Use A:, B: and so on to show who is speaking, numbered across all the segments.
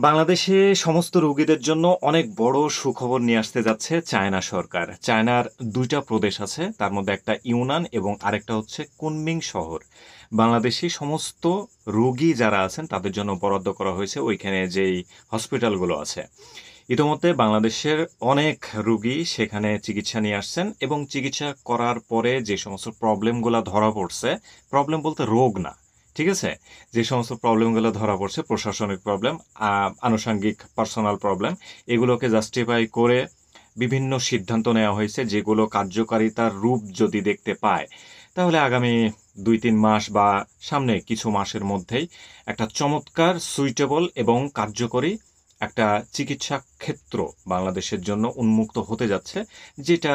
A: বাংলাদেশে সমস্ত রোগীদের জন্য অনেক বড় সুখবর নিয়ে আসতে যাচ্ছে চায়না সরকার। চায়নার ২টা প্রদেশ আছে, তার মধ্যে একটা ইউনান এবং আরেকটা হচ্ছে কুনমিং শহর। বাংলাদেশি সমস্ত রোগী যারা আছেন তাদের জন্য বরাদ্দ করা হয়েছে ওইখানে যেই হসপিটালগুলো আছে। ইতোমধ্যে বাংলাদেশের অনেক রোগী সেখানে চিকিৎসা নিয়ে আসছেন এবং চিকিৎসা করার পরে যে সমস্ত প্রবলেমগুলো ধরা পড়ছে, প্রবলেম বলতে রোগ না, ঠিক আছে? যে সমস্ত প্রবলেমগুলো ধরা পড়ছে, প্রশাসনিক প্রবলেম, আনুষঙ্গিক পার্সোনাল প্রবলেম, এগুলোকে জাস্টিফাই করে বিভিন্ন সিদ্ধান্ত নেওয়া হয়েছে, যেগুলো কার্যকারিতার রূপ যদি দেখতে পায় তাহলে আগামী ২-৩ মাস বা সামনে কিছু মাসের মধ্যেই একটা চমৎকার, সুইটেবল এবং কার্যকরী একটা চিকিৎসা ক্ষেত্র বাংলাদেশের জন্য উন্মুক্ত হতে যাচ্ছে, যেটা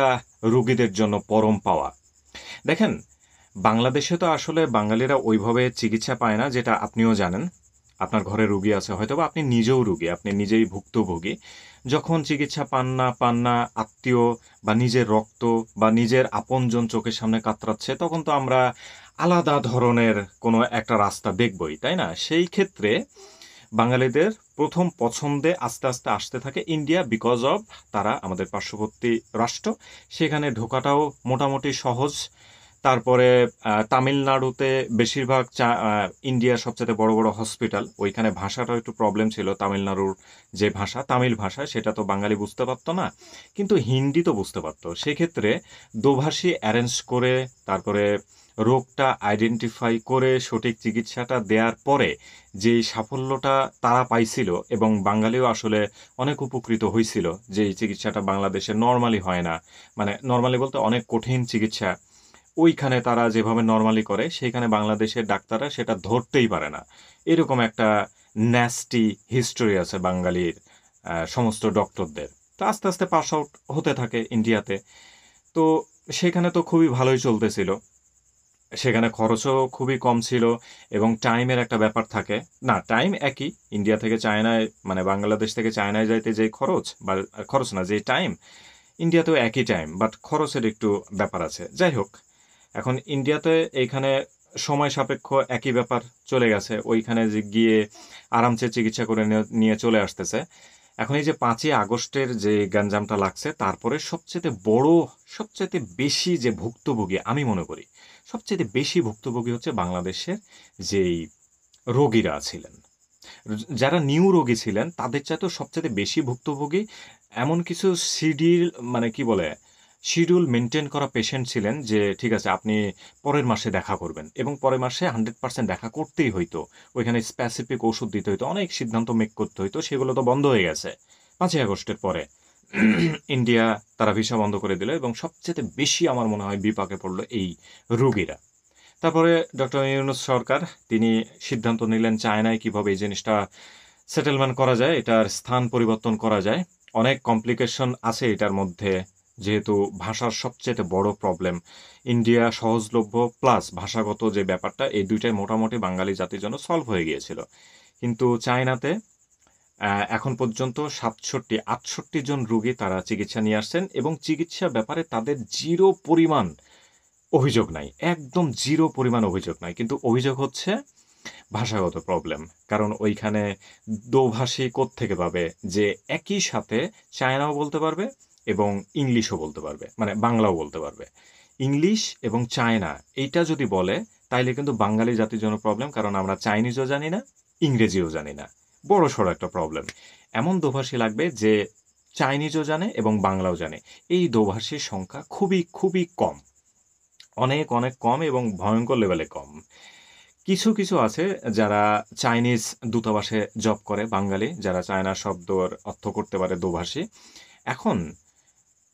A: রোগীদের জন্য পরম পাওয়া। দেখেন, বাংলাদেশে তো আসলে বাঙালিরা ওইভাবে চিকিৎসা পায় না, যেটা আপনিও জানেন। আপনার ঘরে রুগী আছে, হয়তোবা আপনি নিজেও রুগী, আপনি নিজেই ভুক্তভোগী। যখন চিকিৎসা পান না আত্মীয় বা নিজের রক্ত বা নিজের আপনজন চোখের সামনে কাতরাচ্ছে, তখন তো আমরা আলাদা ধরনের কোনো একটা রাস্তা দেখবই, তাই না? সেই ক্ষেত্রে বাঙালিদের প্রথম পছন্দে আস্তে আস্তে আসতে থাকে ইন্ডিয়া, বিকজ অব তারা আমাদের পার্শ্ববর্তী রাষ্ট্র। সেখানে ঢোকাটাও মোটামুটি সহজ। তারপরে তামিলনাড়ুতে বেশিরভাগ ইন্ডিয়ার সবচেয়ে বড় বড় হসপিটাল, ওইখানে ভাষাটাও একটু প্রবলেম ছিল। তামিলনাড়ুর যে ভাষা, তামিল ভাষা, সেটা তো বাঙালি বুঝতে পারতো না, কিন্তু হিন্দি তো বুঝতে পারতো। সেক্ষেত্রে দোভাষী অ্যারেঞ্জ করে, তারপরে রোগটা আইডেন্টিফাই করে সঠিক চিকিৎসাটা দেওয়ার পরে যে সাফল্যটা তারা পাইছিল, এবং বাঙালিও আসলে অনেক উপকৃত হয়েছিল, যে এই চিকিৎসাটা বাংলাদেশে নর্মালি হয় না। মানে নর্মালি বলতে অনেক কঠিন চিকিৎসা ওইখানে তারা যেভাবে নর্মালি করে, সেইখানে বাংলাদেশের ডাক্তাররা সেটা ধরতেই পারে না। এরকম একটা ন্যাস্টি হিস্টোরি আছে বাঙালির সমস্ত ডক্টরদের। তো আস্তে আস্তে পাস আউট হতে থাকে ইন্ডিয়াতে। তো সেখানে তো খুবই ভালোই চলতেছিল। সেখানে খরচও খুবই কম ছিল এবং টাইমের একটা ব্যাপার থাকে। না, টাইম একই। ইন্ডিয়া থেকে চায়নায়, মানে বাংলাদেশ থেকে চায়নায় যাইতে যে খরচ, বা খরচ না, যে টাইম, ইন্ডিয়াতেও একই টাইম, বাট খরচের একটু ব্যাপার আছে। যাই হোক, এখন ইন্ডিয়াতে এইখানে সময় সাপেক্ষ একই ব্যাপার চলে গেছে। ওইখানে যে গিয়ে আরামসে চিকিৎসা করে নিয়ে চলে আসতেছে। এখন এই যে ৫ই আগস্টের যে গ্যাঞ্জামটা লাগছে, তারপরে সবচেয়ে বড়, সবচেয়ে বেশি যে ভুক্তভোগী আমি মনে করি, সবচেয়ে বেশি ভুক্তভোগী হচ্ছে বাংলাদেশের যেই রোগীরা ছিলেন। যারা নিউ রোগী ছিলেন তাদের চাইতেও সবচেয়ে বেশি ভুক্তভোগী এমন কিছু শিডিউল, মানে কি বলে, শিডিউল মেনটেন করা পেশেন্ট ছিলেন, যে ঠিক আছে আপনি পরের মাসে দেখা করবেন, এবং পরের মাসে 100% দেখা করতেই হইতো। ওইখানে স্পেসিফিক ওষুধ দিতে হইতো, অনেক সিদ্ধান্ত মেক করতে হইতো, সেগুলো তো বন্ধ হয়ে গেছে ৫ই আগস্টের পরে। ইন্ডিয়া তারা ভিসা বন্ধ করে দিল, এবং সবচেয়ে বেশি আমার মনে হয় বিপাকে পড়লো এই রোগীরা। তারপরে ডক্টর ইউনূস সরকার, তিনি সিদ্ধান্ত নিলেন চায়নায় কিভাবে এই জিনিসটা সেটেলমেন্ট করা যায়, এটার স্থান পরিবর্তন করা যায়। অনেক কমপ্লিকেশন আছে এটার মধ্যে, যেহেতু ভাষার সবচেয়ে বড় প্রবলেম। ইন্ডিয়া সহজলভ্য প্লাস ভাষাগত যে ব্যাপারটা, এই দুইটাই মোটামুটি বাঙালি জাতির জন্য সলভ হয়ে গিয়েছিল। কিন্তু চায়নাতে এখন পর্যন্ত ৬৭-৬৮ জন রোগী তারা চিকিৎসা নিয়ে আসছেন, এবং চিকিৎসা ব্যাপারে তাদের জিরো পরিমাণ অভিযোগ নাই, একদম জিরো পরিমাণ অভিযোগ নাই। কিন্তু অভিযোগ হচ্ছে ভাষাগত প্রবলেম। কারণ ওইখানে দোভাষী কোত্থেকে পাবে, যে একই সাথে চায়নাও বলতে পারবে এবং ইংলিশও বলতে পারবে, মানে বাংলাও বলতে পারবে। ইংলিশ এবং চায়না এইটা যদি বলে, তাইলে কিন্তু বাঙালি জাতির জন্য প্রবলেম, কারণ আমরা চাইনিজও জানি না, ইংরেজিও জানি না। বড় সড়ো একটা প্রবলেম। এমন দোভাষী লাগবে যে চাইনিজও জানে এবং বাংলাও জানে। এই দোভাষীর সংখ্যা খুবই খুবই কম, অনেক অনেক কম, এবং ভয়ঙ্কর লেভেলে কম। কিছু কিছু আছে যারা চাইনিজ দূতাবাসে জব করে, বাঙালি যারা চায়না শব্দর অর্থ করতে পারে দোভাষী। এখন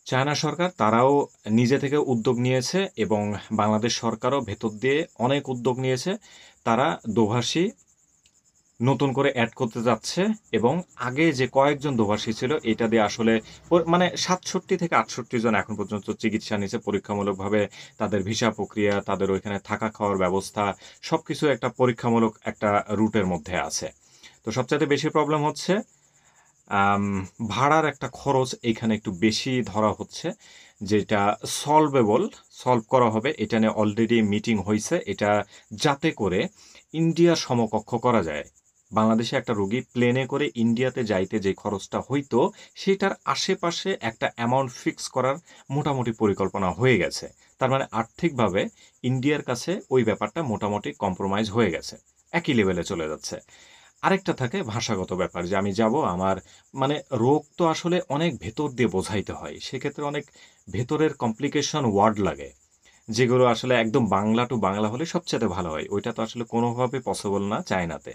A: চায়না সরকার তারাও নিজে থেকে উদ্যোগ নিয়েছে, এবং বাংলাদেশ সরকারও ভেতর দিয়ে অনেক উদ্যোগ নিয়েছে। তারা দোভাষী নতুন করে অ্যাড করতে যাচ্ছে, এবং আগে যে কয়েকজন দোভাষী ছিল এটা দিয়ে আসলে মানে ৬৭ থেকে ৬৮ জন এখন পর্যন্ত চিকিৎসা নিয়েছে পরীক্ষামূলকভাবে। তাদের ভিসা প্রক্রিয়া, তাদের ওইখানে থাকা খাওয়ার ব্যবস্থা, সবকিছু একটা পরীক্ষামূলক একটা রুটের মধ্যে আছে। তো সবচাইতে বেশি প্রবলেম হচ্ছে আম ভাড়ার একটা খরচ এইখানে একটু বেশি ধরা হচ্ছে, যেটা সলভ করা হবে। এটা নিয়ে অলরেডি মিটিং হইছে, এটা যাতে করে ইন্ডিয়ার সমকক্ষ করা যায়। বাংলাদেশে একটা রোগী প্লেনে করে ইন্ডিয়াতে যাইতে যে খরচটা হইতো সেটার আশেপাশে একটা অ্যামাউন্ট ফিক্স করার মোটামুটি পরিকল্পনা হয়ে গেছে। তার মানে আর্থিকভাবে ইন্ডিয়ার কাছে ওই ব্যাপারটা মোটামুটি কম্প্রোমাইজ হয়ে গেছে, একই লেভেলে চলে যাচ্ছে। আরেকটা থাকে ভাষাগত ব্যাপার যে আমি যাব, আমার মানে রোগ তো আসলে অনেক ভেতর দিয়ে বোঝাইতে হয়, সেক্ষেত্রে অনেক ভেতরের কমপ্লিকেশন ওয়ার্ড লাগে, যেগুলো আসলে একদম বাংলা টু বাংলা হলে সবচেয়ে ভালো হয়। ওইটা তো আসলে কোনোভাবে পসিবল না চায়নাতে।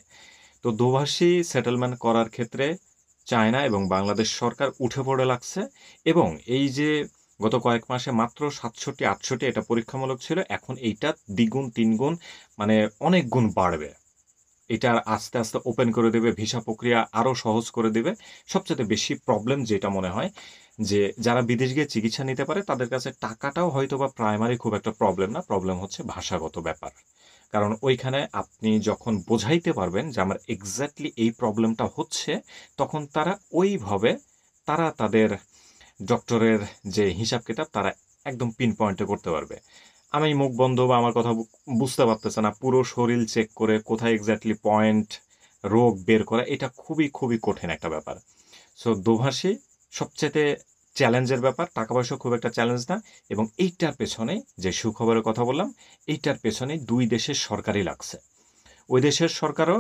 A: তো দোভাষী সেটেলমেন্ট করার ক্ষেত্রে চায়না এবং বাংলাদেশ সরকার উঠে পড়ে লাগছে। এবং এই যে গত কয়েক মাসে মাত্র ৬৭-৮৮ এটা পরীক্ষামূলক ছিল, এখন এইটা দ্বিগুণ তিনগুণ মানে অনেক গুণ বাড়বে। এটা আস্তে আস্তে ওপেন করে দেবে, ভিসা প্রক্রিয়া আরও সহজ করে দেবে। সবচেয়ে বেশি প্রবলেম যেটা মনে হয় যে যারা বিদেশ গিয়ে চিকিৎসা নিতে পারে তাদের কাছে টাকাটাও হয়তো বা প্রাইমারি খুব একটা প্রবলেম না, প্রবলেম হচ্ছে ভাষাগত ব্যাপার। কারণ ওইখানে আপনি যখন বোঝাইতে পারবেন যে আমার এক্স্যাক্টলি এই প্রবলেমটা হচ্ছে, তখন তারা ওইভাবে তারা তাদের ডক্টরের যে হিসাব কিতাব তারা একদম পিন পয়েন্টে করতে পারবে। আমি মুখ বন্ধ বা আমার কথা বুঝতে পারতেছে না, পুরো শরীর চেক করে কোথায় এক্স্যাক্টলি পয়েন্ট রোগ বের করা, এটা খুবই খুবই কঠিন একটা ব্যাপার। সো দোভাষী সবচেয়ে চ্যালেঞ্জের ব্যাপার, টাকা পয়সা খুব একটা চ্যালেঞ্জ না। এবং এইটার পেছনে যে সুখবরের কথা বললাম, এইটার পেছনে দুই দেশের সরকারই লাগছে। ওই দেশের সরকারও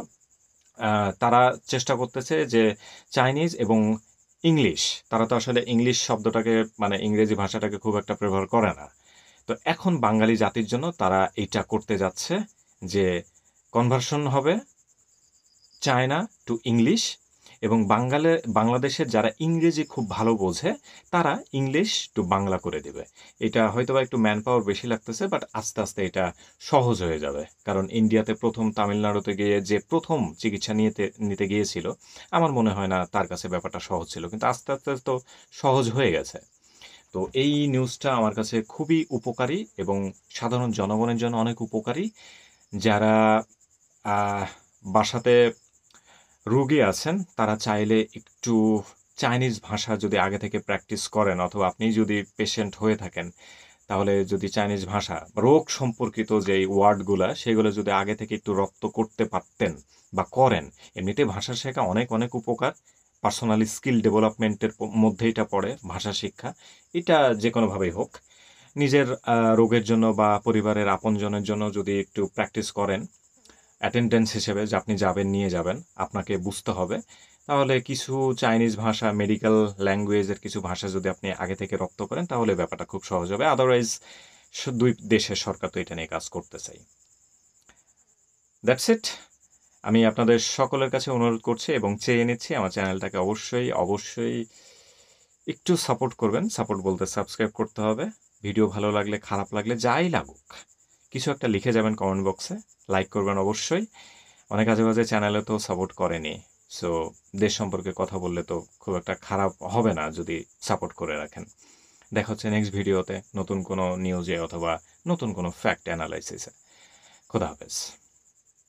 A: তারা চেষ্টা করতেছে যে চাইনিজ এবং ইংলিশ, তারা তো আসলে ইংলিশ শব্দটাকে মানে ইংরেজি ভাষাটাকে খুব একটা প্রেফার করে না। তো এখন বাঙালি জাতির জন্য তারা এইটা করতে যাচ্ছে যে কনভার্সন হবে চায়না টু ইংলিশ, এবং বাংলাদেশের যারা ইংরেজি খুব ভালো বোঝে তারা ইংলিশ টু বাংলা করে দেবে। এটা হয়তোবা একটু ম্যান পাওয়ার বেশি লাগতেছে, বাট আস্তে আস্তে এটা সহজ হয়ে যাবে। কারণ ইন্ডিয়াতে প্রথম তামিলনাড়ুতে গিয়ে যে প্রথম চিকিৎসা নিতে গিয়েছিল, আমার মনে হয় না তার কাছে ব্যাপারটা সহজ ছিল, কিন্তু আস্তে আস্তে তো সহজ হয়ে গেছে। তো এই নিউজটা আমার কাছে খুবই উপকারী এবং সাধারণ জনগণের জন্য অনেক উপকারী। যারা বাসাতে রোগী আছেন তারা চাইলে একটু চাইনিজ ভাষা যদি আগে থেকে প্র্যাকটিস করেন, অথবা আপনি যদি পেশেন্ট হয়ে থাকেন তাহলে যদি চাইনিজ ভাষা রোগ সম্পর্কিত যেই ওয়ার্ডগুলা সেগুলো যদি আগে থেকে একটু রপ্ত করতে পারতেন বা করেন, এমনিতে ভাষা শেখা অনেক অনেক উপকার। পার্সোনালি স্কিল ডেভেলপমেন্টের মধ্যে এটা পড়ে ভাষা শিক্ষা। এটা যে কোনোভাবেই হোক, নিজের রোগের জন্য বা পরিবারের আপনজনের জন্য যদি একটু প্র্যাকটিস করেন অ্যাটেন্ডেন্স হিসেবে, যে আপনি যাবেন নিয়ে যাবেন, আপনাকে বুঝতে হবে, তাহলে কিছু চাইনিজ ভাষা মেডিকেল ল্যাঙ্গুয়েজের কিছু ভাষা যদি আপনি আগে থেকে রপ্ত করেন তাহলে ব্যাপারটা খুব সহজ হবে। আদারওয়াইজ দুই দেশের সরকার তো এটা নিয়ে কাজ করতে চাই। That's it. আমি আপনাদের সকলের কাছে অনুরোধ করছি এবং চেয়ে নিচ্ছি আমার চ্যানেলটাকে অবশ্যই অবশ্যই একটু সাপোর্ট করবেন। সাপোর্ট বলতে সাবস্ক্রাইব করতে হবে। ভিডিও ভালো লাগলে খারাপ লাগলে যাই লাগুক কিছু একটা লিখে যাবেন কমেন্ট বক্সে, লাইক করবেন অবশ্যই। অনেক আজে বাজে চ্যানেলে তো সাপোর্ট করেনি, সো দেশ সম্পর্কে কথা বললে তো খুব একটা খারাপ হবে না যদি সাপোর্ট করে রাখেন। দেখা হচ্ছে নেক্সট ভিডিওতে নতুন কোনো নিউজে অথবা নতুন কোনো ফ্যাক্ট অ্যানালাইসিসে। খোদা হাফেজ।